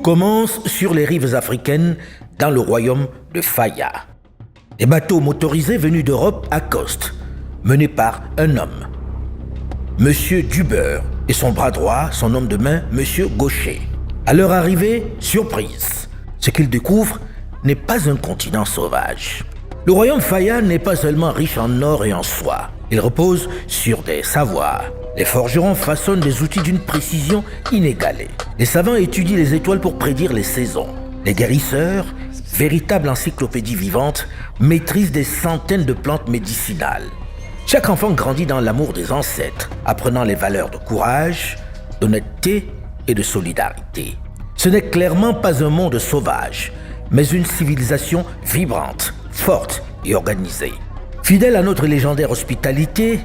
commence sur les rives africaines dans le royaume de Faya. Les bateaux motorisés venus d'Europe accostent, menés par un homme, Monsieur Duber, et son bras droit, son homme de main, Monsieur Gaucher. À leur arrivée, surprise, ce qu'ils découvrent n'est pas un continent sauvage. Le royaume Faya n'est pas seulement riche en or et en soie, il repose sur des savoirs. Les forgerons façonnent des outils d'une précision inégalée. Les savants étudient les étoiles pour prédire les saisons. Les guérisseurs, véritable encyclopédie vivante, maîtrisent des centaines de plantes médicinales. Chaque enfant grandit dans l'amour des ancêtres, apprenant les valeurs de courage, d'honnêteté et de solidarité. Ce n'est clairement pas un monde sauvage, mais une civilisation vibrante, forte et organisée. Fidèle à notre légendaire hospitalité,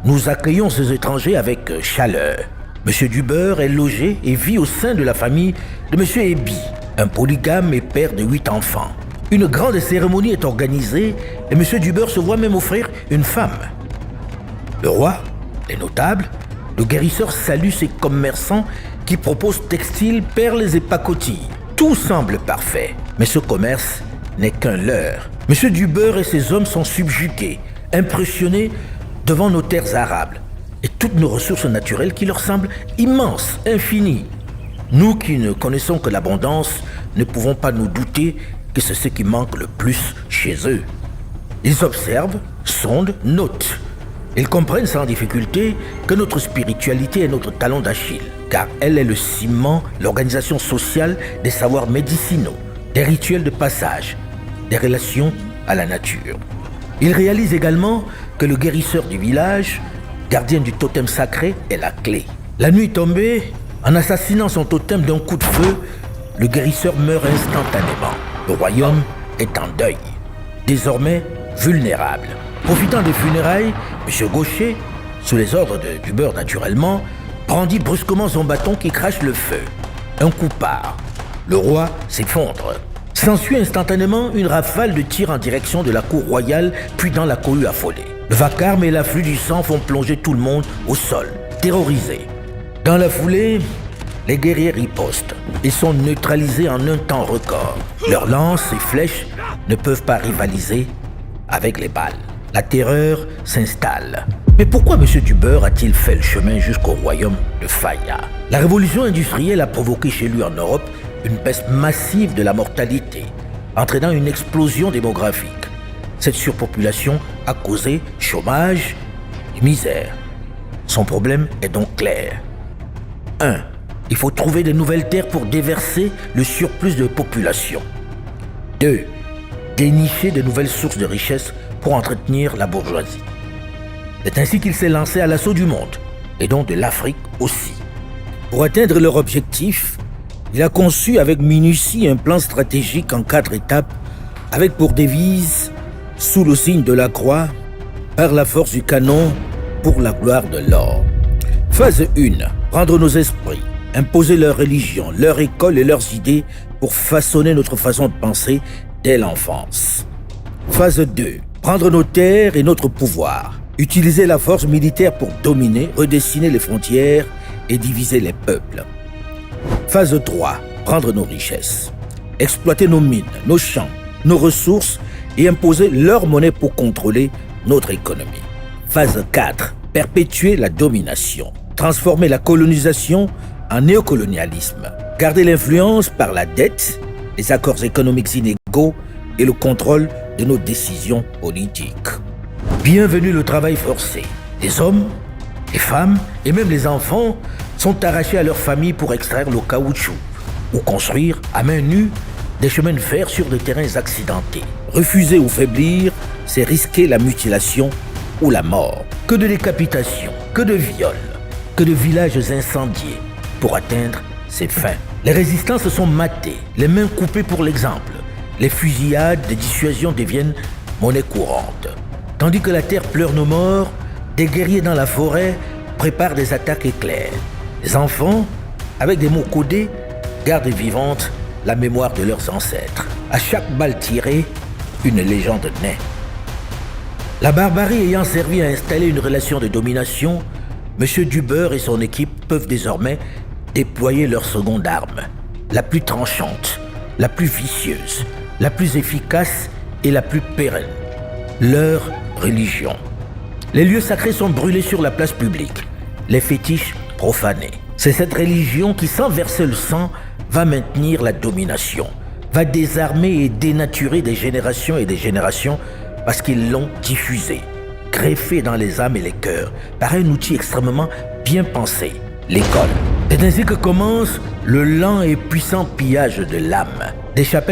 nous accueillons ces étrangers avec chaleur. Monsieur Duber est logé et vit au sein de la famille de Monsieur Ebi, un polygame et père de 8 enfants. Une grande cérémonie est organisée et Monsieur Duber se voit même offrir une femme. Le roi, les notables, le guérisseur salue ses commerçants qui proposent textiles, perles et pacotilles. Tout semble parfait, mais ce commerce n'est qu'un leurre. Monsieur Duber et ses hommes sont subjugués, impressionnés devant nos terres arables et toutes nos ressources naturelles qui leur semblent immenses, infinies. Nous qui ne connaissons que l'abondance, ne pouvons pas nous douter que c'est ce qui manque le plus chez eux. Ils observent, sondent, notent. Ils comprennent sans difficulté que notre spiritualité est notre talon d'Achille, car elle est le ciment, l'organisation sociale des savoirs médicinaux, des rituels de passage, des relations à la nature. Ils réalisent également que le guérisseur du village, gardien du totem sacré, est la clé. La nuit tombée, en assassinant son totem d'un coup de feu, le guérisseur meurt instantanément. Le royaume est en deuil, désormais vulnérable. Profitant des funérailles, M. Gaucher, sous les ordres de Duber naturellement, brandit brusquement son bâton qui crache le feu. Un coup part. Le roi s'effondre. S'ensuit instantanément une rafale de tirs en direction de la cour royale, puis dans la cohue affolée. Le vacarme et l'afflux du sang font plonger tout le monde au sol, terrorisé. Dans la foulée, les guerriers ripostent et sont neutralisés en un temps record. Leurs lances et flèches ne peuvent pas rivaliser avec les balles. La terreur s'installe. Mais pourquoi M. Duber a-t-il fait le chemin jusqu'au royaume de Faya? La révolution industrielle a provoqué chez lui en Europe une baisse massive de la mortalité, entraînant une explosion démographique. Cette surpopulation a causé chômage et misère. Son problème est donc clair. 1. Il faut trouver de nouvelles terres pour déverser le surplus de population. 2. Dénicher de nouvelles sources de richesse pour entretenir la bourgeoisie. C'est ainsi qu'il s'est lancé à l'assaut du monde, et donc de l'Afrique aussi. Pour atteindre leur objectif, il a conçu avec minutie un plan stratégique en 4 étapes, avec pour devise, sous le signe de la croix, par la force du canon, pour la gloire de l'or. Phase 1, prendre nos esprits, imposer leur religion, leur école et leurs idées pour façonner notre façon de penser dès l'enfance. Phase 2, prendre nos terres et notre pouvoir, utiliser la force militaire pour dominer, redessiner les frontières et diviser les peuples. Phase 3, prendre nos richesses, exploiter nos mines, nos champs, nos ressources et imposer leur monnaie pour contrôler notre économie. Phase 4, perpétuer la domination, transformer la colonisation en néocolonialisme, garder l'influence par la dette, les accords économiques inégaux et le contrôle de nos décisions politiques. Bienvenue le travail forcé. Les hommes, les femmes et même les enfants sont arrachés à leur famille pour extraire le caoutchouc ou construire à main nue des chemins de fer sur des terrains accidentés. Refuser ou faiblir, c'est risquer la mutilation ou la mort. Que de décapitations, que de viols, que de villages incendiés pour atteindre ses fins. Les résistants se sont matés, les mains coupées pour l'exemple. Les fusillades de dissuasion deviennent monnaie courante. Tandis que la terre pleure nos morts, des guerriers dans la forêt préparent des attaques éclairs. Les enfants, avec des mots codés, gardent vivante la mémoire de leurs ancêtres. À chaque balle tirée, une légende naît. La barbarie ayant servi à installer une relation de domination, M. Duber et son équipe peuvent désormais déployer leur seconde arme, la plus tranchante, la plus vicieuse, la plus efficace et la plus pérenne. Leur religion. Les lieux sacrés sont brûlés sur la place publique, les fétiches profanés. C'est cette religion qui, sans verser le sang, va maintenir la domination, va désarmer et dénaturer des générations et des générations parce qu'ils l'ont diffusée, greffée dans les âmes et les cœurs par un outil extrêmement bien pensé, l'école. C'est ainsi que commence le lent et puissant pillage de l'âme. Des chapelles